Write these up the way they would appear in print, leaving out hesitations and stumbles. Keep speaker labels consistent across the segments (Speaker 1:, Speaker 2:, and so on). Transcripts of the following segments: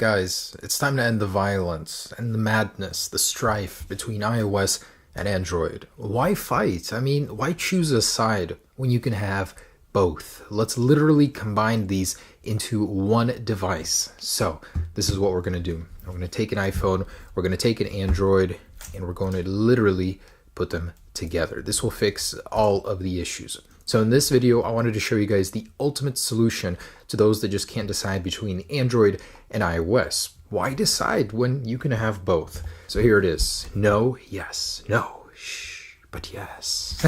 Speaker 1: Guys, it's time to end the violence and the madness, the strife between iOS and Android. Why fight? I mean, why choose a side when you can have both? Let's literally combine these into one device. So, this is what we're going to do. We're going to take an iPhone, we're going to take an Android, and we're going to literally put them together. This will fix all of the issues. So in this video, I wanted to show you guys the ultimate solution to those that just can't decide between Android and iOS. Why decide when you can have both? So here it is. No, yes, no, shh, but yes.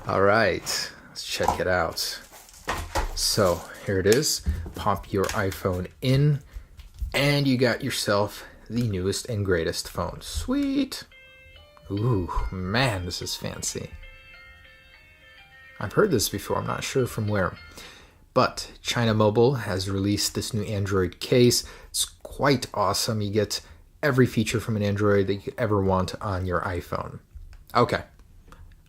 Speaker 1: All right, let's check it out. So here it is. Pop your iPhone in, and you got yourself the newest and greatest phone. Sweet. Ooh, man, this is fancy. I've heard this before, I'm not sure from where. But China Mobile has released this new Android case. It's quite awesome. You get every feature from an Android that you could ever want on your iPhone. Okay,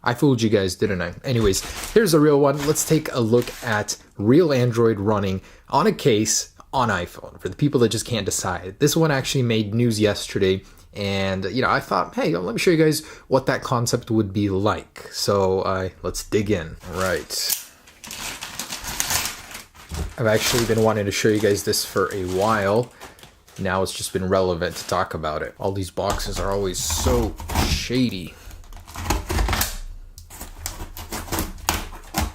Speaker 1: I fooled you guys, didn't I? Anyways, here's a real one. Let's take a look at real Android running on a case on iPhone for the people that just can't decide. This one actually made news yesterday. And, I thought, hey, let me show you guys what that concept would be like. So let's dig in. All right. I've actually been wanting to show you guys this for a while. Now it's just been relevant to talk about it. All these boxes are always so shady.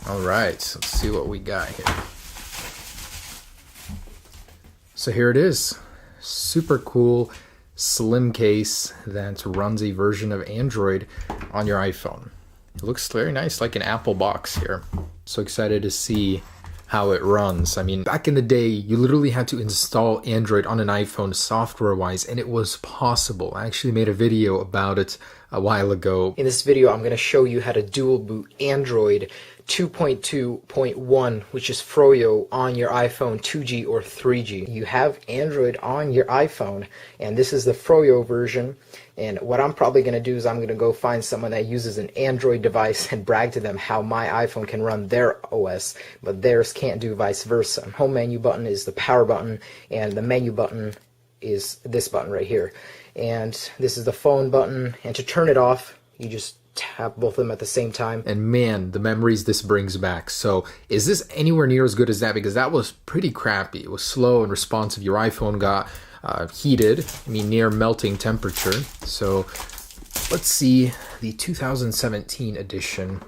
Speaker 1: All right, let's see what we got here. So here it is. Super cool. Slim case that runs a version of Android on your iPhone. It looks very nice, like an Apple box here. So excited to see how it runs. I mean, back in the day, you literally had to install Android on an iPhone software-wise, and it was possible. I actually made a video about it a while ago. In this video, I'm going to show you how to dual boot Android 2.2.1, which is Froyo, on your iPhone 2G or 3G. You have Android on your iPhone, and this is the Froyo version. And what I'm probably going to do is I'm going to go find someone that uses an Android device and brag to them how my iPhone can run their OS, but theirs can't do vice versa. Home menu button is the power button, and the menu button is this button right here. And this is the phone button, and to turn it off, you just tap both of them at the same time. And man, the memories this brings back. So is this anywhere near as good as that? Because that was pretty crappy. It was slow and responsive. Your iPhone got heated, near melting temperature. So let's see the 2017 edition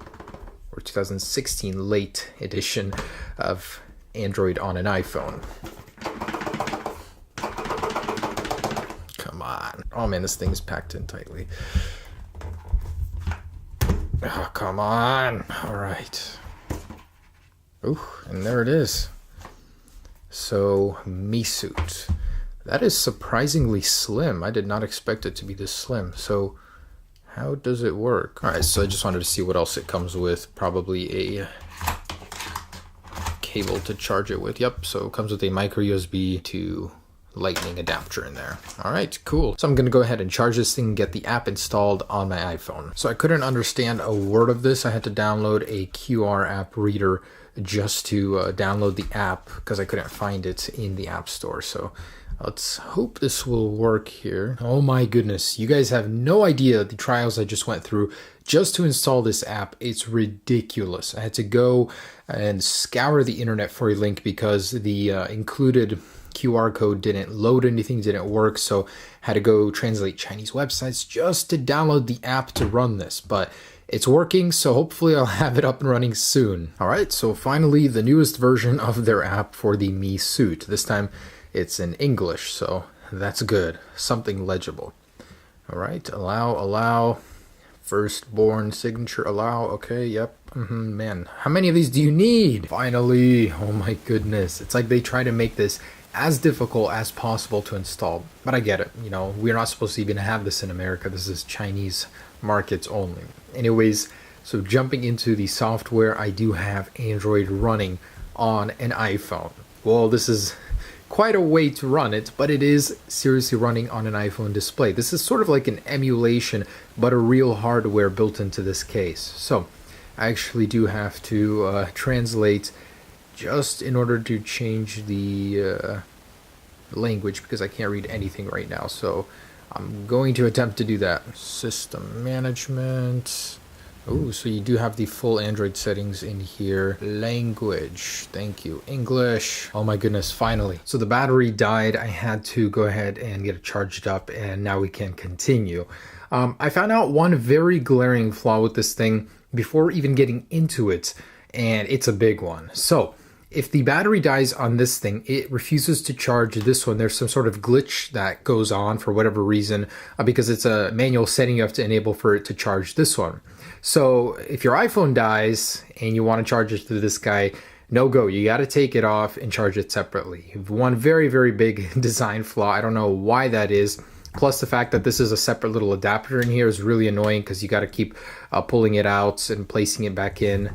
Speaker 1: or 2016 late edition of Android on an iPhone. Come on. Oh man, this thing is packed in tightly. Oh, come on. All right. Ooh, and there it is. So, Mi Suit. That is surprisingly slim. I did not expect it to be this slim. So, how does it work? All right, so I just wanted to see what else it comes with. Probably a cable to charge it with. Yep, so it comes with a micro USB to Lightning adapter in there. All right, cool. So I'm going to go ahead and charge this thing and get the app installed on my iPhone. So I couldn't understand a word of this. I had to download a QR app reader just to download the app because I couldn't find it in the App Store. So let's hope this will work here. Oh my goodness, you guys have no idea the trials I just went through just to install this app. It's ridiculous. I had to go and scour the internet for a link because the included QR code didn't load, anything didn't work, so had to go translate Chinese websites just to download the app to run this. But it's working, so hopefully I'll have it up and running soon. All right, so finally the newest version of their app for the Mi Suit. This time it's in English, so that's good. Something legible. All right, allow. Firstborn signature, allow. Okay, yep. Man, how many of these do you need? Finally, oh my goodness. It's like they try to make this as difficult as possible to install. But I get it, we're not supposed to even have this in America. This is Chinese markets only. Anyways, so jumping into the software, I do have Android running on an iPhone. Well, this is quite a way to run it, but it is seriously running on an iPhone display. This is sort of like an emulation, but a real hardware built into this case. So I actually do have to translate just in order to change the language because I can't read anything right now. So I'm going to attempt to do that. System management. Oh, so you do have the full Android settings in here. Language, thank you. English, oh my goodness, finally. So the battery died. I had to go ahead and get it charged up, and now we can continue. I found out one very glaring flaw with this thing before even getting into it, and it's a big one. So if the battery dies on this thing, it refuses to charge this one. There's some sort of glitch that goes on for whatever reason, because it's a manual setting you have to enable for it to charge this one. So if your iPhone dies and you want to charge it to this guy, no go. You got to take it off and charge it separately. One very, very big design flaw. I don't know why that is. Plus the fact that this is a separate little adapter in here is really annoying because you got to keep pulling it out and placing it back in.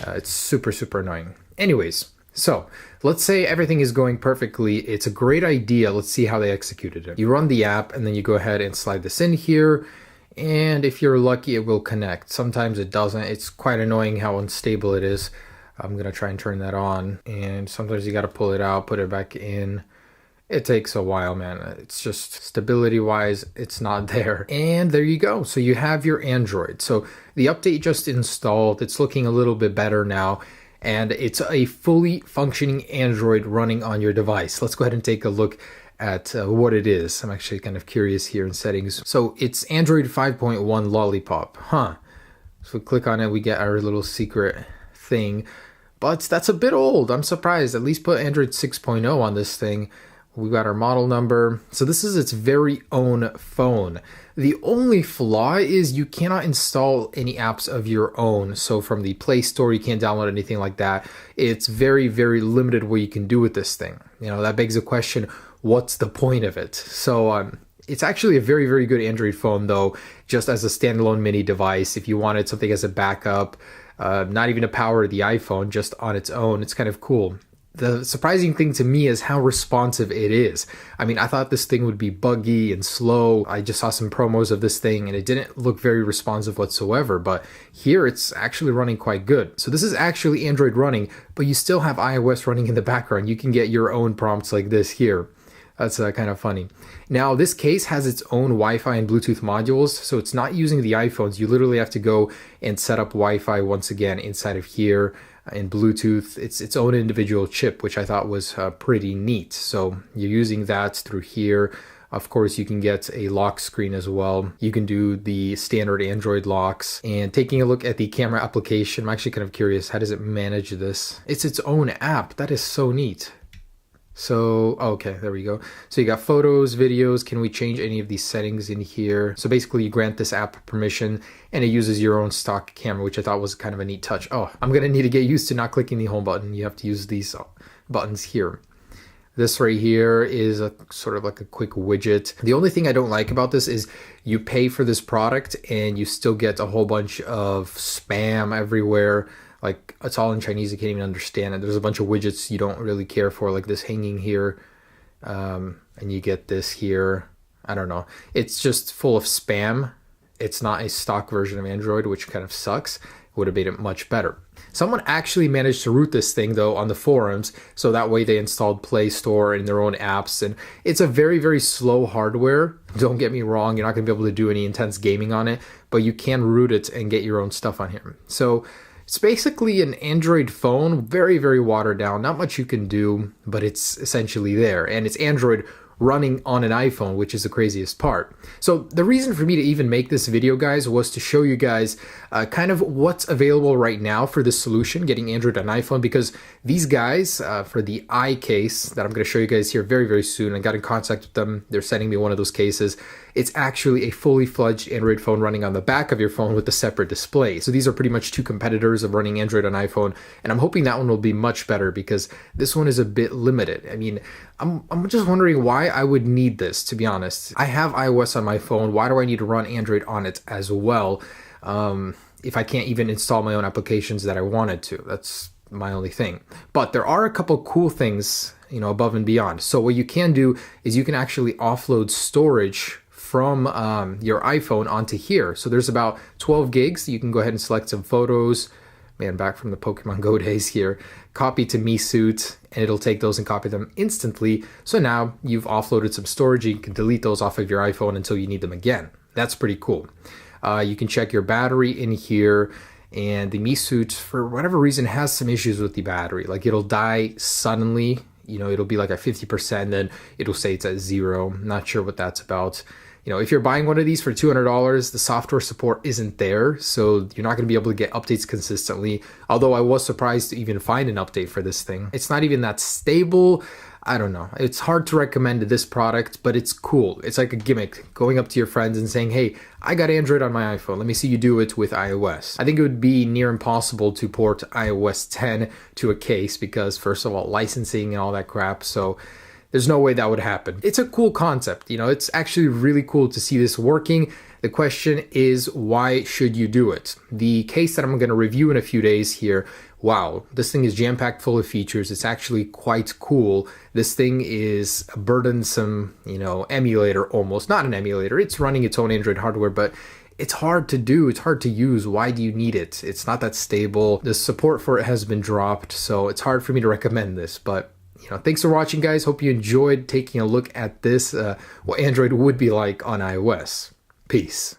Speaker 1: It's super, super annoying. Anyways, so let's say everything is going perfectly. It's a great idea. Let's see how they executed it. You run the app and then you go ahead and slide this in here. And if you're lucky, it will connect. Sometimes it doesn't. It's quite annoying how unstable it is. I'm going to try and turn that on. And sometimes you got to pull it out, put it back in. It takes a while, man. It's just stability-wise, it's not there. And there you go. So you have your Android. So the update just installed. It's looking a little bit better now. And it's a fully functioning Android running on your device. Let's go ahead and take a look at what it is. I'm actually kind of curious here in settings. So it's Android 5.1 Lollipop. So click on it, we get our little secret thing. But that's a bit old. I'm surprised. At least put Android 6.0 on this thing. We got our model number. So this is its very own phone. The only flaw is you cannot install any apps of your own. So from the Play Store, you can't download anything like that. It's very, very limited what you can do with this thing. You know, that begs the question, what's the point of it? So it's actually a very, very good Android phone though, just as a standalone mini device. If you wanted something as a backup, not even to power the iPhone, just on its own, it's kind of cool. The surprising thing to me is how responsive it is. I mean, I thought this thing would be buggy and slow. I just saw some promos of this thing and it didn't look very responsive whatsoever, but here it's actually running quite good. So this is actually Android running, but you still have iOS running in the background. You can get your own prompts like this here. That's kind of funny. Now, this case has its own Wi-Fi and Bluetooth modules, so it's not using the iPhones. You literally have to go and set up Wi-Fi once again inside of here. In Bluetooth, it's its own individual chip, which I thought was pretty neat. So you're using that through here. Of course, you can get a lock screen as well. You can do the standard Android locks. And taking a look at the camera application, I'm actually kind of curious, how does it manage this? It's its own app. That is so neat. So, okay, there we go. So you got photos, videos. Can we change any of these settings in here? So basically you grant this app permission and it uses your own stock camera, which I thought was kind of a neat touch. Oh, I'm gonna need to get used to not clicking the home button. You have to use these buttons here. This right here is a sort of like a quick widget. The only thing I don't like about this is you pay for this product and you still get a whole bunch of spam everywhere. Like, it's all in Chinese, you can't even understand it. There's a bunch of widgets you don't really care for, like this hanging here. And you get this here. I don't know. It's just full of spam. It's not a stock version of Android, which kind of sucks. Would have made it much better. Someone actually managed to root this thing though on the forums, so that way they installed Play Store and their own apps, and it's a very, very slow hardware. Don't get me wrong, you're not gonna be able to do any intense gaming on it, but you can root it and get your own stuff on here. So it's basically an Android phone, very, very watered down. Not much you can do, but it's essentially there, and it's Android running on an iPhone, which is the craziest part. So the reason for me to even make this video, guys, was to show you guys kind of what's available right now for this solution, getting Android on iPhone, because these guys, for the I case that I'm going to show you guys here very, very soon, I got in contact with them. They're sending me one of those cases. It's actually a fully fledged Android phone running on the back of your phone with a separate display. So these are pretty much two competitors of running Android on iPhone, and I'm hoping that one will be much better because this one is a bit limited. I mean, I'm just wondering why I would need this, to be honest. I have iOS on my phone. Why do I need to run Android on it as well if I can't even install my own applications that I wanted to? That's my only thing. But there are a couple cool things, you know, above and beyond. So what you can do is you can actually offload storage from your iPhone onto here. So there's about 12 gigs. You can go ahead and select some photos. Man, back from the Pokemon Go days here. copy to Me Suit, and it'll take those and copy them instantly. So now you've offloaded some storage. You can delete those off of your iPhone until you need them again. That's pretty cool. You can check your battery in here, and the Me Suit, for whatever reason, has some issues with the battery. Like it'll die suddenly. You know, it'll be like at 50%, then it'll say it's at 0. Not sure what that's about. You know, if you're buying one of these for $200, the software support isn't there, so you're not going to be able to get updates consistently. Although I was surprised to even find an update for this thing. It's not even that stable. I don't know. It's hard to recommend this product, but it's cool. It's like a gimmick, going up to your friends and saying, hey, I got Android on my iPhone. Let me see you do it with iOS. I think it would be near impossible to port iOS 10 to a case because, first of all, licensing and all that crap. So there's no way that would happen. It's a cool concept. You know, it's actually really cool to see this working. The question is, why should you do it? The case that I'm going to review in a few days here, wow, this thing is jam-packed full of features. It's actually quite cool. This thing is a burdensome, you know, emulator almost. Not an emulator. It's running its own Android hardware, but it's hard to do. It's hard to use. Why do you need it? It's not that stable. The support for it has been dropped, so it's hard for me to recommend this, but you know, thanks for watching, guys. Hope you enjoyed taking a look at this, what Android would be like on iOS. Peace.